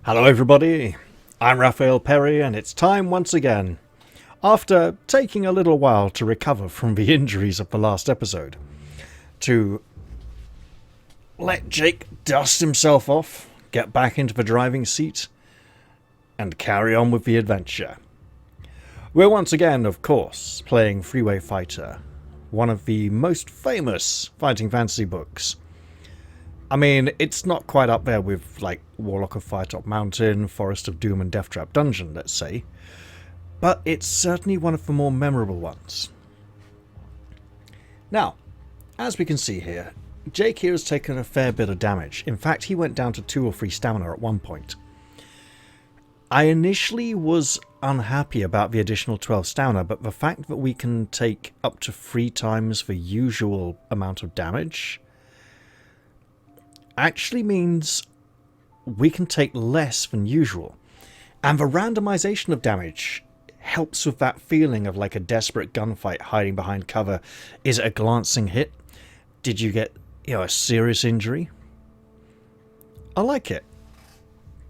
Hello everybody, I'm Raphael Perry and it's time once again, after taking a little while to recover from the injuries of the last episode, to let Jake dust himself off, get back into the driving seat, and carry on with the adventure. We're once again, of course, playing Freeway Fighter, one of the most famous fighting fantasy books. I mean, it's not quite up there with, like, Warlock of Firetop Mountain, Forest of Doom and Deathtrap Dungeon, let's say, but it's certainly one of the more memorable ones. Now, as we can see here, Jake here has taken a fair bit of damage. In fact, he went down to 2 or 3 stamina at one point. I initially was unhappy about the additional 12 stamina, but the fact that we can take up to 3 times the usual amount of damage actually means we can take less than usual. And the randomization of damage helps with that feeling of like a desperate gunfight hiding behind cover. Is it a glancing hit? Did you get, a serious injury? I like it.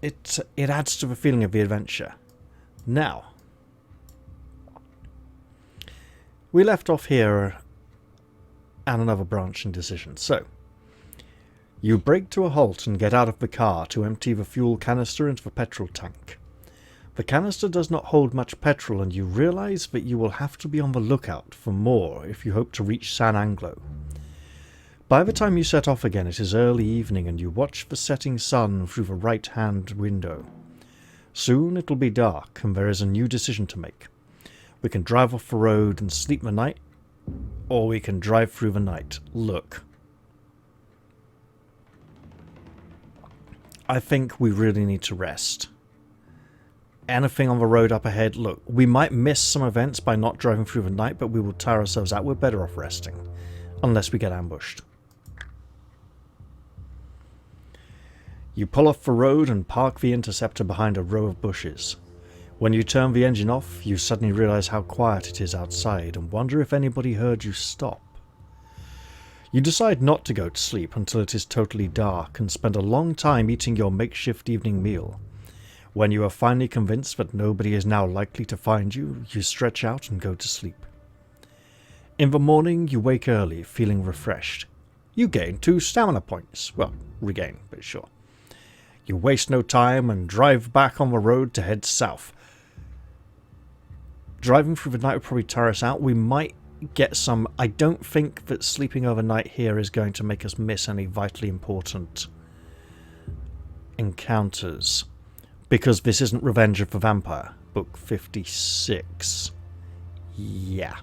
It adds to the feeling of the adventure. Now, we left off here at another branching decision. So, you brake to a halt and get out of the car to empty the fuel canister into the petrol tank. The canister does not hold much petrol and you realise that you will have to be on the lookout for more if you hope to reach San Anglo. By the time you set off again, it is early evening and you watch the setting sun through the right-hand window. Soon it will be dark and there is a new decision to make. We can drive off the road and sleep the night, or we can drive through the night. Look. I think we really need to rest. Anything on the road up ahead, look, we might miss some events by not driving through the night, but we will tire ourselves out. We're better off resting, unless we get ambushed. You pull off the road and park the Interceptor behind a row of bushes. When you turn the engine off, you suddenly realise how quiet it is outside and wonder if anybody heard you stop. You decide not to go to sleep until it is totally dark and spend a long time eating your makeshift evening meal. When you are finally convinced that nobody is now likely to find you, you stretch out and go to sleep. In the morning, you wake early, feeling refreshed. You gain 2 stamina points. Well, regain, but sure. You waste no time and drive back on the road to head south. Driving through the night will probably tire us out. We might get some... I don't think that sleeping overnight here is going to make us miss any vitally important encounters. Because this isn't Revenge of the Vampire, book 56. Yeah.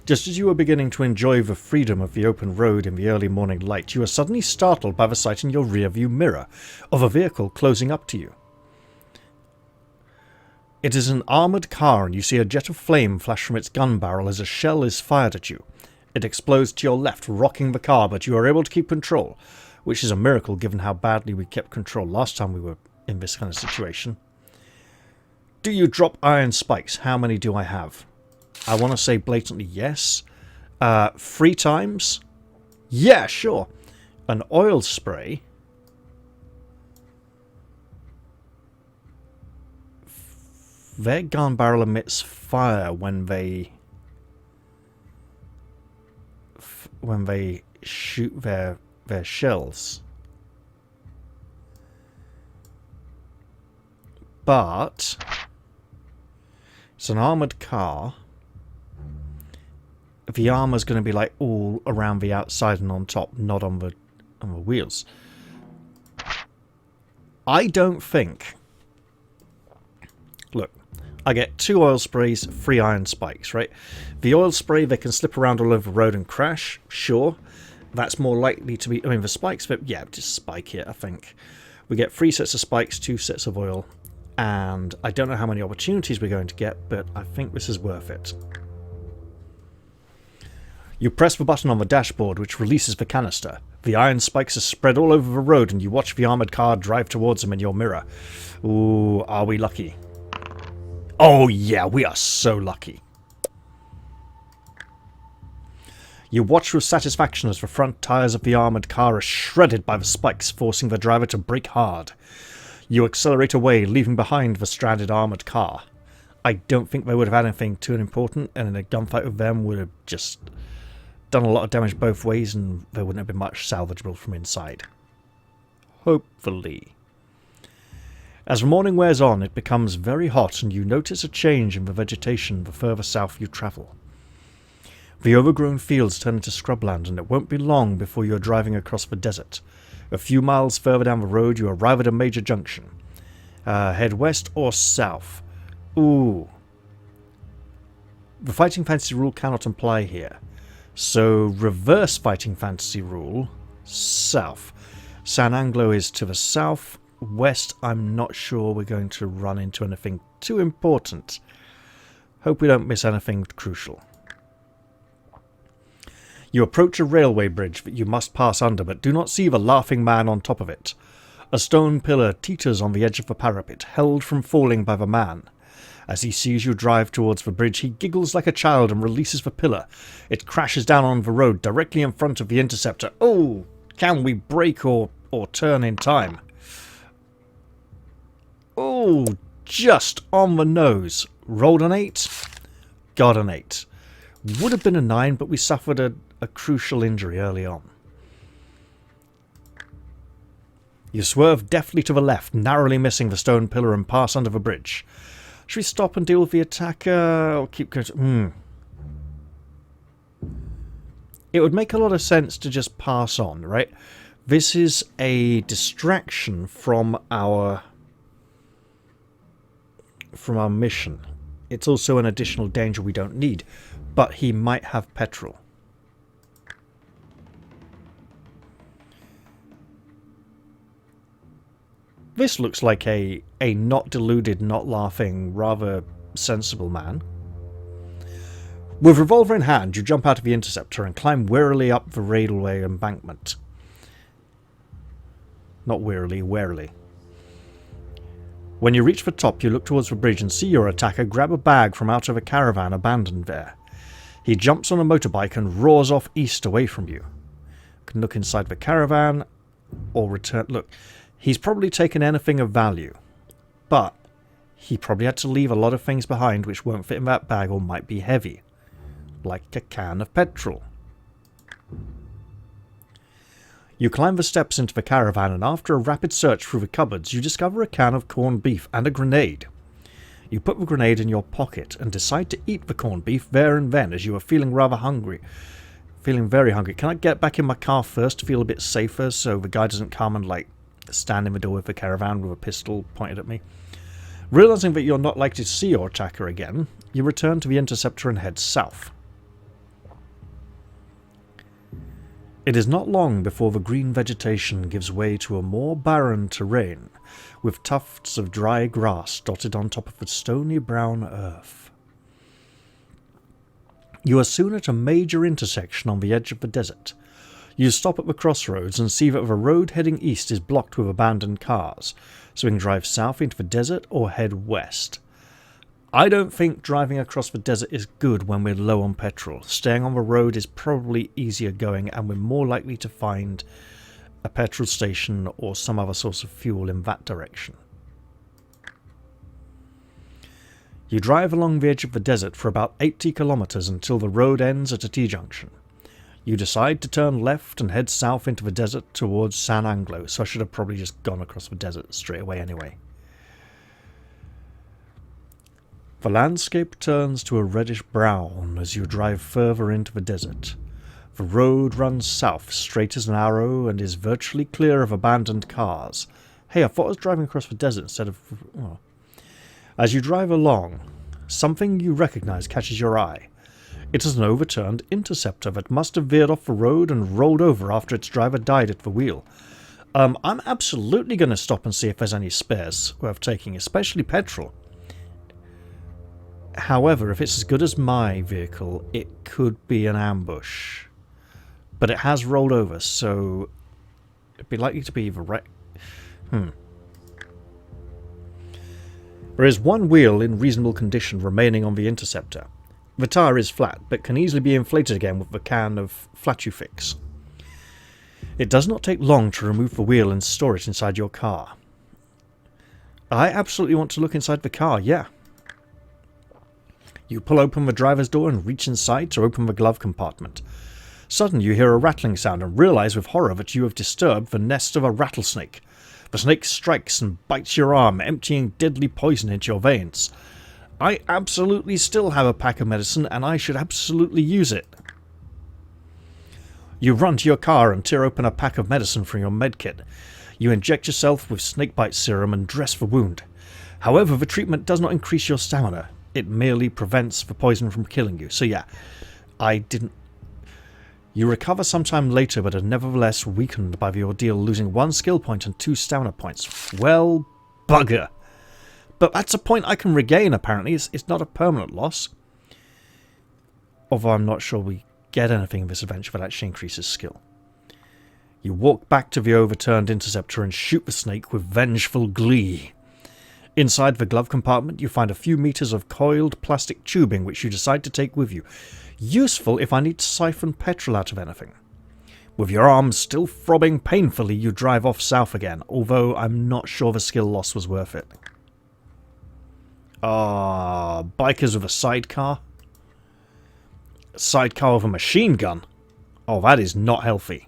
Just as you are beginning to enjoy the freedom of the open road in the early morning light, you are suddenly startled by the sight in your rearview mirror of a vehicle closing up to you. It is an armoured car and you see a jet of flame flash from its gun barrel as a shell is fired at you. It explodes to your left, rocking the car, but you are able to keep control, which is a miracle given how badly we kept control last time we were in this kind of situation. Do you drop iron spikes? How many do I have? I want to say blatantly yes. 3 times? Yeah, sure. An oil spray. Their gun barrel emits fire when they shoot their shells. But it's an armoured car. The armour's going to be like all around the outside and on top, not on the wheels. I don't think... Look, I get 2 oil sprays, 3 iron spikes, right? The oil spray, they can slip around all over the road and crash, sure. That's more likely to be... I mean, the spikes, but yeah, just spike it, I think. We get 3 sets of spikes, 2 sets of oil, and I don't know how many opportunities we're going to get, but I think this is worth it. You press the button on the dashboard, which releases the canister. The iron spikes are spread all over the road, and you watch the armoured car drive towards them in your mirror. Ooh, are we lucky? Oh yeah, we are so lucky. You watch with satisfaction as the front tyres of the armoured car are shredded by the spikes, forcing the driver to brake hard. You accelerate away, leaving behind the stranded armoured car. I don't think they would have had anything too important, and in a gunfight with them would have just done a lot of damage both ways, and there wouldn't have been much salvageable from inside. Hopefully. As the morning wears on, it becomes very hot, and you notice a change in the vegetation the further south you travel. The overgrown fields turn into scrubland, and it won't be long before you're driving across the desert. A few miles further down the road, you arrive at a major junction. Head west or south? Ooh. The fighting fantasy rule cannot apply here. So, reverse fighting fantasy rule, south. San Anglo is to the south. West, I'm not sure we're going to run into anything too important. Hope we don't miss anything crucial. You approach a railway bridge that you must pass under, but do not see the laughing man on top of it. A stone pillar teeters on the edge of the parapet, held from falling by the man. As he sees you drive towards the bridge, he giggles like a child and releases the pillar. It crashes down on the road directly in front of the interceptor. Oh, can we brake or turn in time? Oh, just on the nose. Rolled an 8. Got an 8. Would have been a 9, but we suffered a crucial injury early on. You swerve deftly to the left, narrowly missing the stone pillar, and pass under the bridge. Should we stop and deal with the attacker, or keep going? It would make a lot of sense to just pass on, right? This is a distraction from our mission. It's also an additional danger we don't need, but he might have petrol. This looks like a not deluded, not laughing, rather sensible man. With revolver in hand, you jump out of the interceptor and climb wearily up the railway embankment. Not wearily, warily. When you reach the top, you look towards the bridge and see your attacker grab a bag from out of a caravan abandoned there. He jumps on a motorbike and roars off east away from you. You can look inside the caravan or return. Look, he's probably taken anything of value, but he probably had to leave a lot of things behind which won't fit in that bag or might be heavy, like a can of petrol. You climb the steps into the caravan, and after a rapid search through the cupboards, you discover a can of corned beef and a grenade. You put the grenade in your pocket and decide to eat the corned beef there and then, as you are feeling rather hungry. Feeling very hungry. Can I get back in my car first to feel a bit safer so the guy doesn't come and, stand in the door of the caravan with a pistol pointed at me? Realizing that you're not likely to see your attacker again, you return to the interceptor and head south. It is not long before the green vegetation gives way to a more barren terrain, with tufts of dry grass dotted on top of the stony brown earth. You are soon at a major intersection on the edge of the desert. You stop at the crossroads and see that the road heading east is blocked with abandoned cars, so we can drive south into the desert or head west. I don't think driving across the desert is good when we're low on petrol. Staying on the road is probably easier going, and we're more likely to find a petrol station or some other source of fuel in that direction. You drive along the edge of the desert for about 80 kilometers until the road ends at a T-junction. You decide to turn left and head south into the desert towards San Anglo, so I should have probably just gone across the desert straight away anyway. The landscape turns to a reddish brown as you drive further into the desert. The road runs south, straight as an arrow, and is virtually clear of abandoned cars. Hey, I thought I was driving across the desert instead of... Oh. As you drive along, something you recognize catches your eye. It is an overturned interceptor that must have veered off the road and rolled over after its driver died at the wheel. I'm absolutely going to stop and see if there's any spares worth taking, especially petrol. However, if it's as good as my vehicle, it could be an ambush. But it has rolled over, so it'd be likely to be either There is one wheel in reasonable condition remaining on the interceptor. The tyre is flat, but can easily be inflated again with a can of Flatufix. It does not take long to remove the wheel and store it inside your car. I absolutely want to look inside the car, yeah. You pull open the driver's door and reach inside to open the glove compartment. Suddenly you hear a rattling sound and realise with horror that you have disturbed the nest of a rattlesnake. The snake strikes and bites your arm, emptying deadly poison into your veins. I absolutely still have a pack of medicine and I should absolutely use it. You run to your car and tear open a pack of medicine from your medkit. You inject yourself with snakebite serum and dress the wound. However, the treatment does not increase your stamina. It merely prevents the poison from killing you. So yeah, I didn't... You recover sometime later, but are nevertheless weakened by the ordeal, losing 1 skill point and 2 stamina points. Well, bugger. But that's a point I can regain, apparently. It's not a permanent loss. Although I'm not sure we get anything in this adventure that actually increases skill. You walk back to the overturned interceptor and shoot the snake with vengeful glee. Inside the glove compartment you find a few meters of coiled plastic tubing which you decide to take with you. Useful if I need to siphon petrol out of anything. With your arms still throbbing painfully you drive off south again, although I'm not sure the skill loss was worth it. Bikers with a sidecar? A sidecar with a machine gun? Oh, that is not healthy.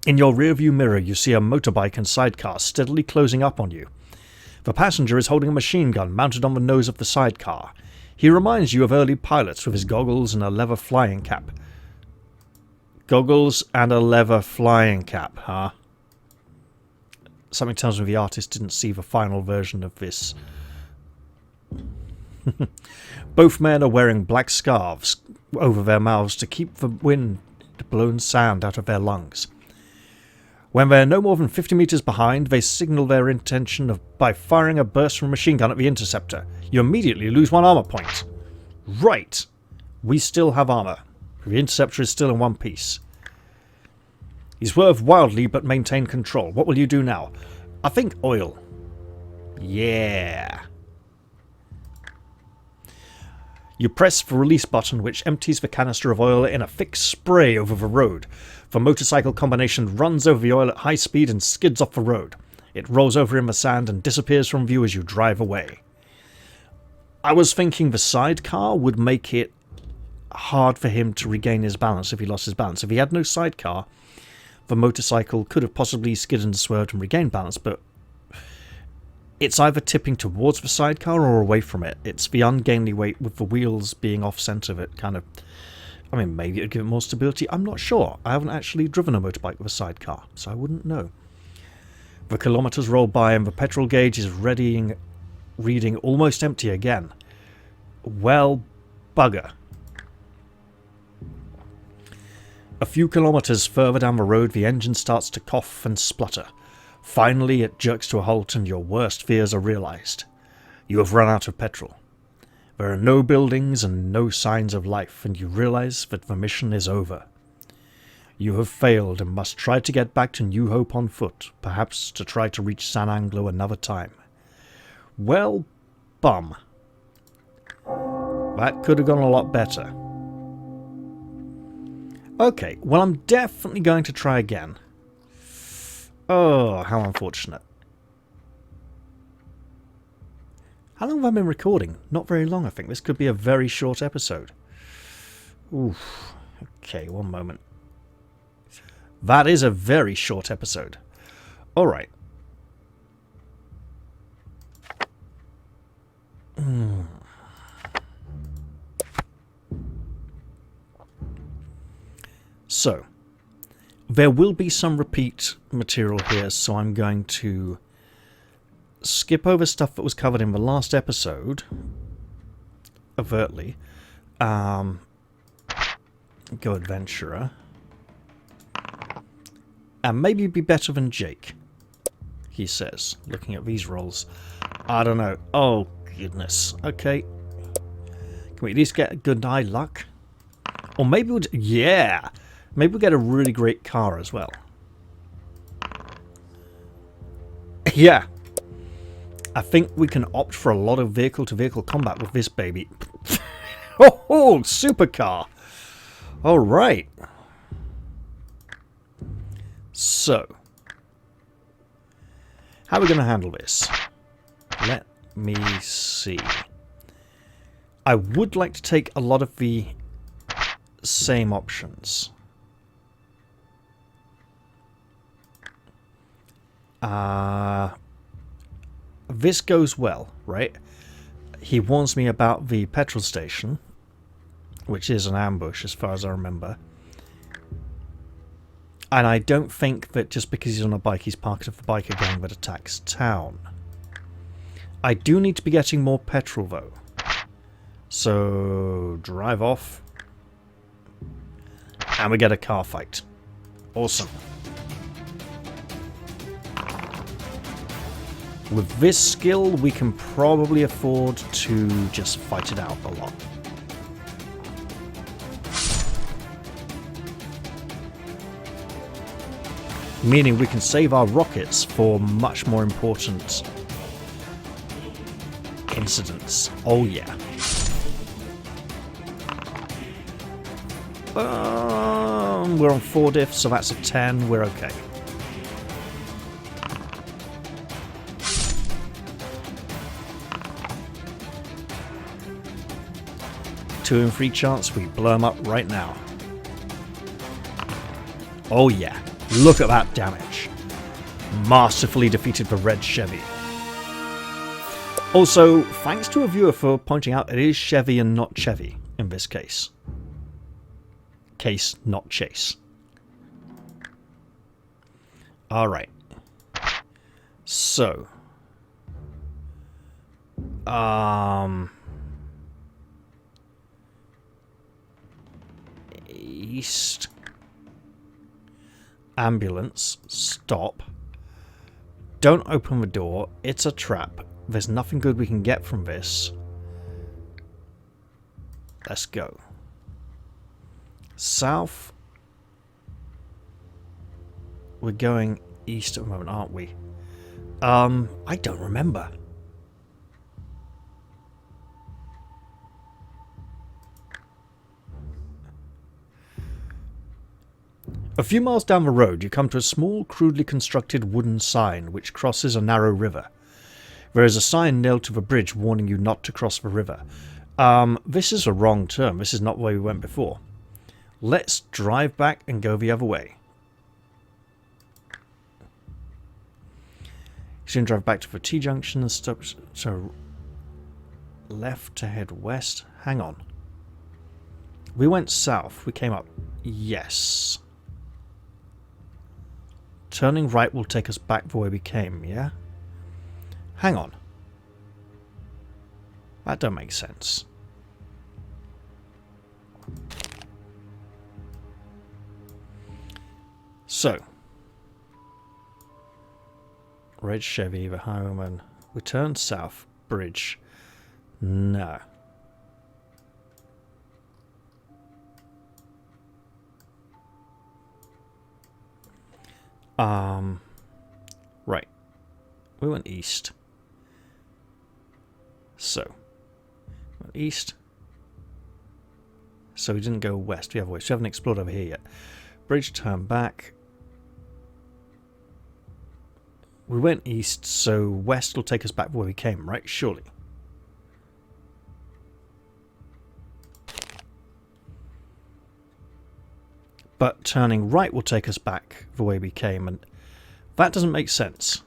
In your rearview mirror you see a motorbike and sidecar steadily closing up on you. The passenger is holding a machine gun mounted on the nose of the sidecar. He reminds you of early pilots with his goggles and a leather flying cap. Goggles and a leather flying cap, huh? Something tells me the artist didn't see the final version of this. Both men are wearing black scarves over their mouths to keep the wind-blown sand out of their lungs. When they are no more than 50 meters behind, they signal their intention by firing a burst from a machine gun at the interceptor. You immediately lose 1 armor point. Right. We still have armor. The interceptor is still in one piece. You swerve wildly but maintain control. What will you do now? I think oil. Yeah. You press the release button which empties the canister of oil in a thick spray over the road. The motorcycle combination runs over the oil at high speed and skids off the road. It rolls over in the sand and disappears from view as you drive away. I was thinking the sidecar would make it hard for him to regain his balance if he lost his balance. If he had no sidecar, the motorcycle could have possibly skidded and swerved and regained balance, but it's either tipping towards the sidecar or away from it. It's the ungainly weight with the wheels being off-centre that kind of... I mean, maybe it would give it more stability. I'm not sure. I haven't actually driven a motorbike with a sidecar, so I wouldn't know. The kilometres roll by and the petrol gauge is reading almost empty again. Well, bugger. A few kilometres further down the road, the engine starts to cough and splutter. Finally, it jerks to a halt and your worst fears are realised. You have run out of petrol. There are no buildings and no signs of life, and you realise that the mission is over. You have failed and must try to get back to New Hope on foot, perhaps to try to reach San Anglo another time. Well, bum. That could have gone a lot better. Okay, well I'm definitely going to try again. Oh, how unfortunate. How long have I been recording? Not very long, I think. This could be a very short episode. Oof. Okay, one moment. That is a very short episode. Alright. So, there will be some repeat material here, so I'm going to skip over stuff that was covered in the last episode, overtly. Go adventurer. And maybe be better than Jake, he says, looking at these rolls. I don't know. Oh, goodness. Okay. Can we at least get a good eye luck? Or maybe we'll... Yeah! Maybe we'll get a really great car as well. Yeah. I think we can opt for a lot of vehicle-to-vehicle combat with this baby. Oh, supercar! Alright. So, how are we going to handle this? Let me see. I would like to take a lot of the same options. This goes well, right? He warns me about the petrol station, which is an ambush as far as I remember. And I don't think that just because he's on a bike, he's parked off the bike again that attacks town. I do need to be getting more petrol though. So, drive off. And we get a car fight. Awesome. With this skill, we can probably afford to just fight it out a lot. Meaning we can save our rockets for much more important incidents. Oh yeah. We're on 4 diff, so that's a 10. We're okay. Two and 3 chance, we blow them up right now. Oh yeah, look at that damage. Masterfully defeated the red Chevy. Also, thanks to a viewer for pointing out it is Chevy and not Chevy in this case. Case, not chase. Alright. So. East. Ambulance. Stop. Don't open the door. It's a trap. There's nothing good we can get from this. Let's go. South. We're going east at the moment, aren't we? I don't remember. A few miles down the road, you come to a small, crudely constructed wooden sign which crosses a narrow river. There is a sign nailed to the bridge warning you not to cross the river. This is a wrong turn. This is not where we went before. Let's drive back and go the other way. Soon drive back to the T-junction and stop. So, left to head west. Hang on. We went south. We came up. Yes. Turning right will take us back the way we came, yeah? Hang on. That don't make sense. So. Red Chevy, the highwayman. We turn south. Bridge. No. Right. We went east. So. Went east. So we didn't go west the other way. So we haven't explored over here yet. Bridge, turn back. We went east, so west will take us back where we came, right? Surely. But turning right will take us back the way we came, and that doesn't make sense.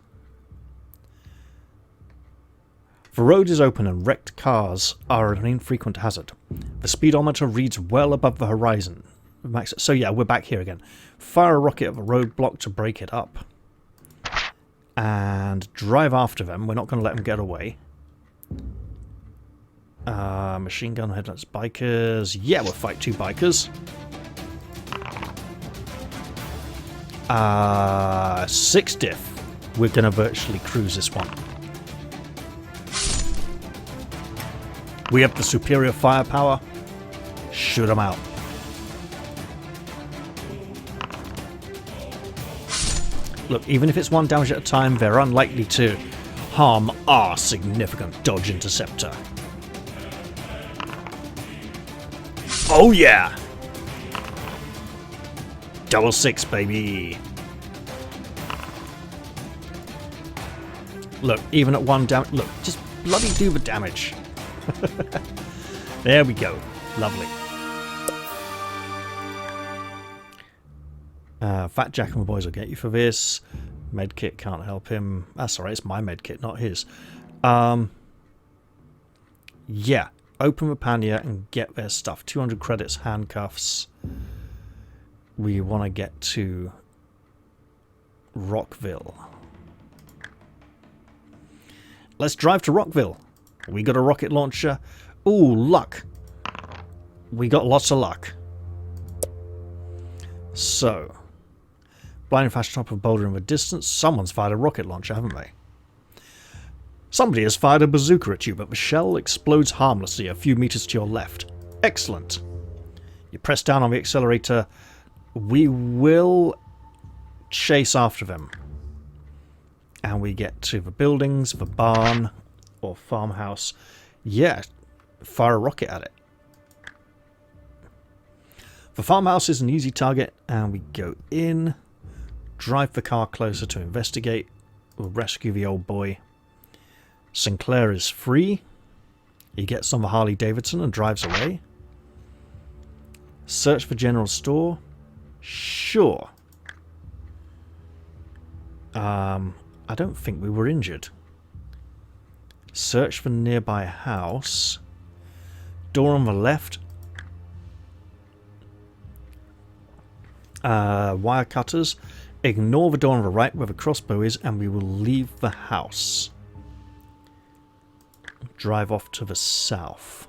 The road is open and wrecked cars are an infrequent hazard. The speedometer reads well above the horizon. So yeah, we're back here again. Fire a rocket at the roadblock to break it up. And drive after them. We're not going to let them get away. Machine gun headlights, bikers. Yeah, we'll fight 2 bikers. 6 diff. We're going to virtually cruise this one. We have the superior firepower. Shoot them out. Look, even if it's 1 damage at a time, they're unlikely to harm our significant dodge interceptor. Oh yeah! Double 6, baby! Look, even at 1 down... Look, just bloody do the damage. There we go. Lovely. Fat Jack and the boys will get you for this. Medkit can't help him. That's alright, it's my medkit, not his. Yeah. Open the pannier and get their stuff. 200 credits, handcuffs. We want to get to Rockville. Let's drive to Rockville. We got a rocket launcher. Ooh, luck. We got lots of luck. So, blinding flash top of boulder in the distance. Someone's fired a rocket launcher, haven't they? Somebody has fired a bazooka at you, but the shell explodes harmlessly a few meters to your left. Excellent. You press down on the accelerator. We will chase after them. And we get to the buildings, the barn, or farmhouse. Yeah, fire a rocket at it. The farmhouse is an easy target, and we go in, drive the car closer to investigate. We'll rescue the old boy. Sinclair is free. He gets on the Harley Davidson and drives away. Search for general store. Sure. I don't think we were injured. Search for nearby house. Door on the left. Wire cutters. Ignore the door on the right where the crossbow is, and we will leave the house. Drive off to the south.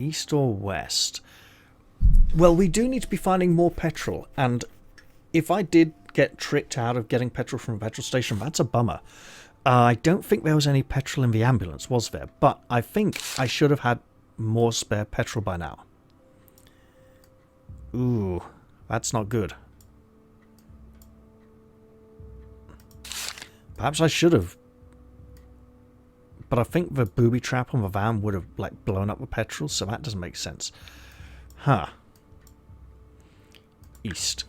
East or west? Well, we do need to be finding more petrol, and if I did get tricked out of getting petrol from a petrol station, that's a bummer. I don't think there was any petrol in the ambulance, was there? But I think I should have had more spare petrol by now. Ooh, that's not good. Perhaps I should have. But I think the booby trap on the van would have like blown up the petrol, so that doesn't make sense. Huh. East.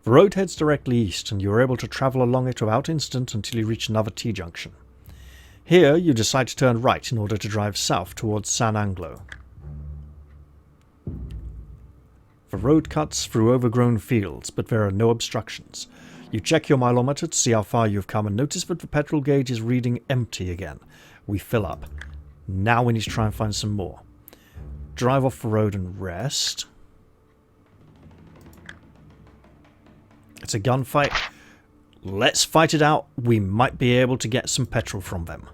The road heads directly east, and you are able to travel along it without incident until you reach another T-junction. Here, you decide to turn right in order to drive south towards San Anglo. The road cuts through overgrown fields, but there are no obstructions. You check your mileometer to see how far you've come and notice that the petrol gauge is reading empty again. We fill up. Now we need to try and find some more. Drive off the road and rest. It's a gunfight. Let's fight it out. We might be able to get some petrol from them.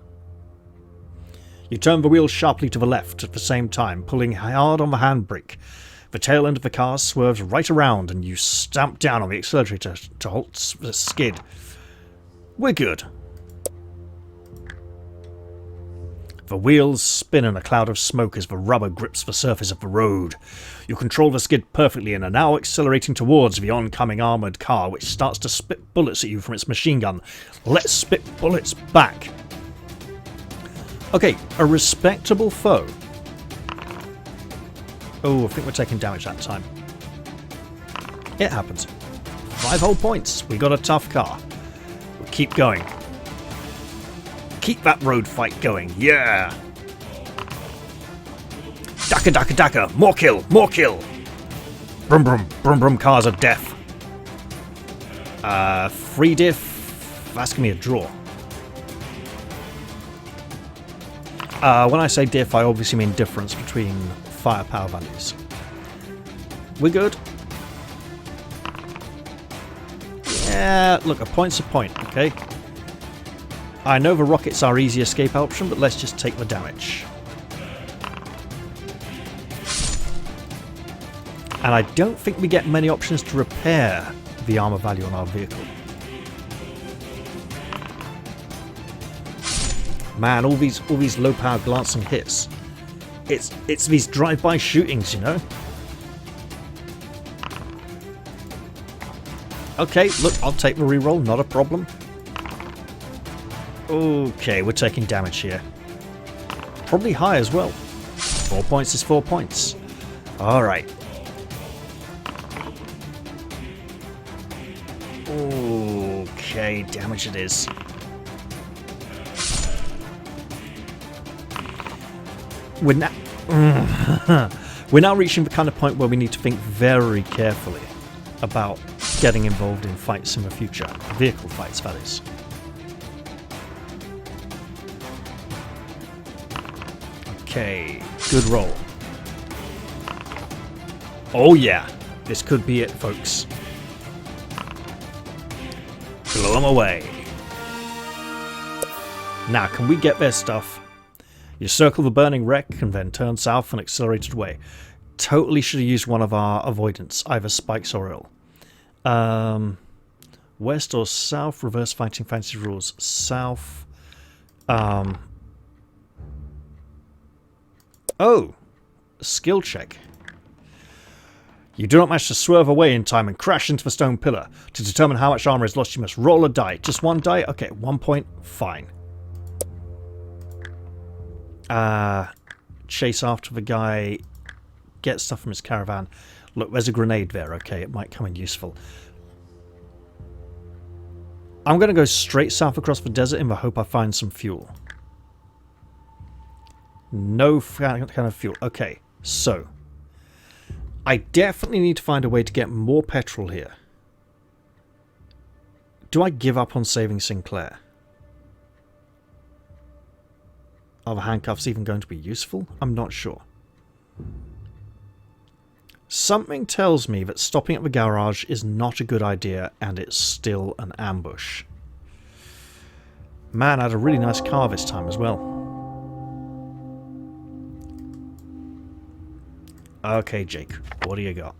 You turn the wheel sharply to the left at the same time, pulling hard on the handbrake. The tail end of the car swerves right around and you stamp down on the accelerator to halt the skid. We're good. The wheels spin in a cloud of smoke as the rubber grips the surface of the road. You control the skid perfectly and are now accelerating towards the oncoming armoured car, which starts to spit bullets at you from its machine gun. Let's spit bullets back. Okay, a respectable foe. Oh, I think we're taking damage that time. It happens. 5 whole points. We got a tough car. We'll keep going. Keep that road fight going. Yeah! Daka daka daka. More kill. More kill. Brum brum. Brum brum cars of death. Free diff. That's going to be a draw. When I say diff, I obviously mean difference between firepower values. We're good. Yeah, look, a point's a point, okay? I know the rocket's our easy escape option, but let's just take the damage. And I don't think we get many options to repair the armor value on our vehicle. Man, all these low-power glancing hits. It's these drive-by shootings, you know? Okay, look, I'll take the reroll, not a problem. Okay, we're taking damage here. Probably high as well. 4 points is 4 points. Alright. Okay, damage it is. We're now reaching the kind of point where we need to think very carefully about getting involved in fights in the future. Vehicle fights, that is. Okay, good roll. Oh yeah, this could be it, folks. Blow them away. Now, can we get their stuff? You circle the burning wreck and then turn south and accelerated away. Totally should have used one of our avoidance, either spikes or oil. West or south, reverse fighting fantasy rules. South. Oh, skill check. You do not manage to swerve away in time and crash into the stone pillar. To determine how much armor is lost, you must roll a die. Just one die? Okay, 1 point. Fine. Chase after the guy. Get stuff from his caravan. Look, there's a grenade there. Okay, it might come in useful. I'm going to go straight south across the desert in the hope I find some fuel. No kind of fuel. Okay, so I definitely need to find a way to get more petrol here. Do I give up on saving Sinclair? Are the handcuffs even going to be useful? I'm not sure. Something tells me that stopping at the garage is not a good idea and it's still an ambush. Man, I had a really nice car this time as well. Okay, Jake, what do you got?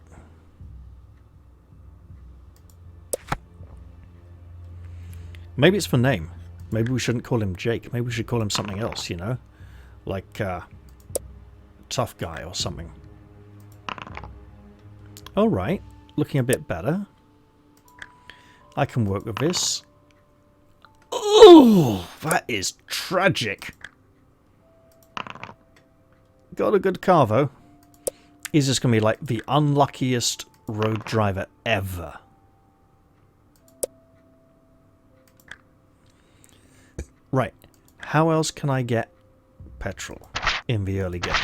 Maybe it's for name. Maybe we shouldn't call him Jake. Maybe we should call him something else, you know? Like, Tough Guy or something. Alright, looking a bit better. I can work with this. Oh, that is tragic. Got a good car, though. He's just going to be like the unluckiest road driver ever. Right, how else can I get petrol in the early game?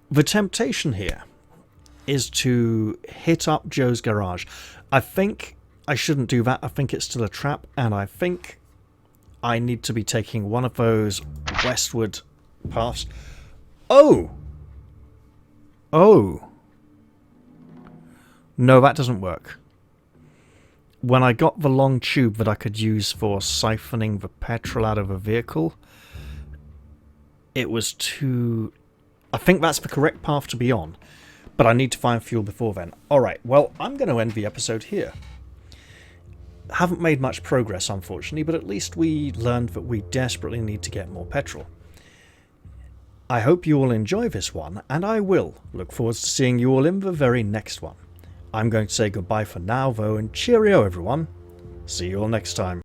The temptation here is to hit up Joe's garage. I think I shouldn't do that. I think it's still a trap, and I think I need to be taking one of those westward paths. Oh! Oh! No, that doesn't work. When I got the long tube that I could use for siphoning the petrol out of a vehicle, it was too... I think that's the correct path to be on, but I need to find fuel before then. Alright, well, I'm going to end the episode here. Haven't made much progress, unfortunately, but at least we learned that we desperately need to get more petrol. I hope you all enjoy this one, and I will look forward to seeing you all in the very next one. I'm going to say goodbye for now, though, and cheerio, everyone. See you all next time.